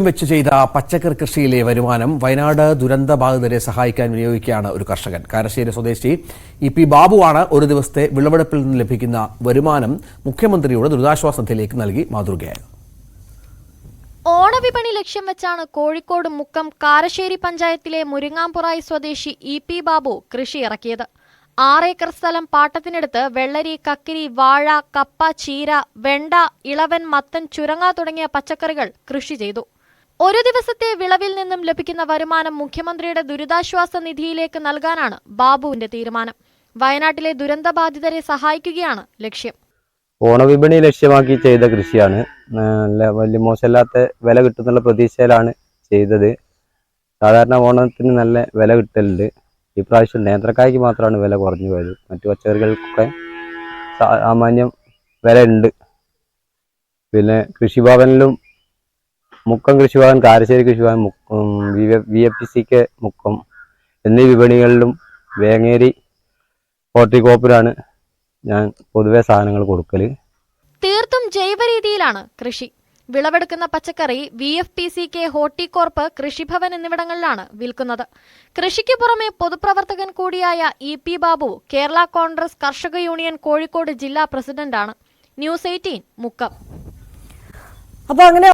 വെച്ച് ചെയ്ത പച്ചക്കറി കൃഷിയിലെ വരുമാനം വയനാട് ദുരന്തബാധിതരെ സഹായിക്കാൻ വിനിയോഗിക്കുകയാണ് ഒരു കർഷകൻ. കാരശ്ശേരി സ്വദേശി ഇ.പി. ബാബുവാണ് ഒരു ദിവസത്തെ വിളവെടുപ്പിൽ നിന്ന് ലഭിക്കുന്ന വരുമാനം മുഖ്യമന്ത്രിയുടെ ദുരിതാശ്വാസ നിധിയിലേക്ക് നൽകി മാതൃകയായത്. ഓണവിപണി ലക്ഷ്യം വെച്ചാണ് കോഴിക്കോട് മുക്കം കാരശ്ശേരി പഞ്ചായത്തിലെ മുരിങ്ങാംപുറായി സ്വദേശി ഇ.പി. ബാബു കൃഷി ഇറക്കിയത്. 6 ഏക്കർ സ്ഥലം പാട്ടത്തിനെടുത്ത് വെള്ളരി, കക്കിരി, വാഴ, കപ്പ, ചീര, വെണ്ട, ഇളവൻ, മത്തൻ, ചുരങ്ങ തുടങ്ങിയ പച്ചക്കറികൾ കൃഷി ചെയ്തു. ഒരു ദിവസത്തെ വിളവിൽ നിന്നും ലഭിക്കുന്ന വരുമാനം മുഖ്യമന്ത്രിയുടെ ദുരിതാശ്വാസ നിധിയിലേക്ക് നൽകാനാണ് ബാബുവിന്റെ തീരുമാനം. വയനാട്ടിലെ ദുരന്തബാധിതരെ സഹായിക്കുകയാണ് ലക്ഷ്യം. ഓണവിപണി ലക്ഷ്യമാക്കി ചെയ്ത കൃഷിയാണ്. വലിയ മോശമില്ലാത്ത വില കിട്ടുന്നുള്ള പ്രതീക്ഷയിലാണ് ചെയ്തത്. സാധാരണ ഓണത്തിന് നല്ല വില കിട്ടലുണ്ട്. ഇപ്രാവശ്യം നേന്ത്രക്കായ്ക്ക് മാത്രമാണ് വില കുറഞ്ഞു പോയത്. മറ്റു പച്ചക്കറികൾക്കൊക്കെ സാമാന്യം വില ഉണ്ട്. പിന്നെ കൃഷിഭവനിലും മുക്കം കൃഷിഭവൻ, കാരശ്ശേരി കൃഷിഭവൻ, VFPCK മുക്കം എന്നീ വിപണികളിലും വേങ്ങേരി ഹോർട്ടികോപ്പിലാണ് ഞാൻ പൊതുവെ സാധനങ്ങൾ കൊടുക്കൽ. തീർത്തും ജൈവ രീതിയിലാണ് കൃഷി. വിളവെടുക്കുന്ന പച്ചക്കറി VFPCK, ഹോർട്ടികോർപ്പ്, കൃഷിഭവൻ എന്നിവിടങ്ങളിലാണ് വിൽക്കുന്നത്. കൃഷിക്ക് പുറമെ പൊതുപ്രവർത്തകൻ കൂടിയായ ഇ.പി. ബാബു കേരള കോൺഗ്രസ് കർഷക യൂണിയൻ കോഴിക്കോട് ജില്ലാ പ്രസിഡന്റാണ്. ന്യൂസ് 18 മുക്കം. അപ്പോൾ അങ്ങനെ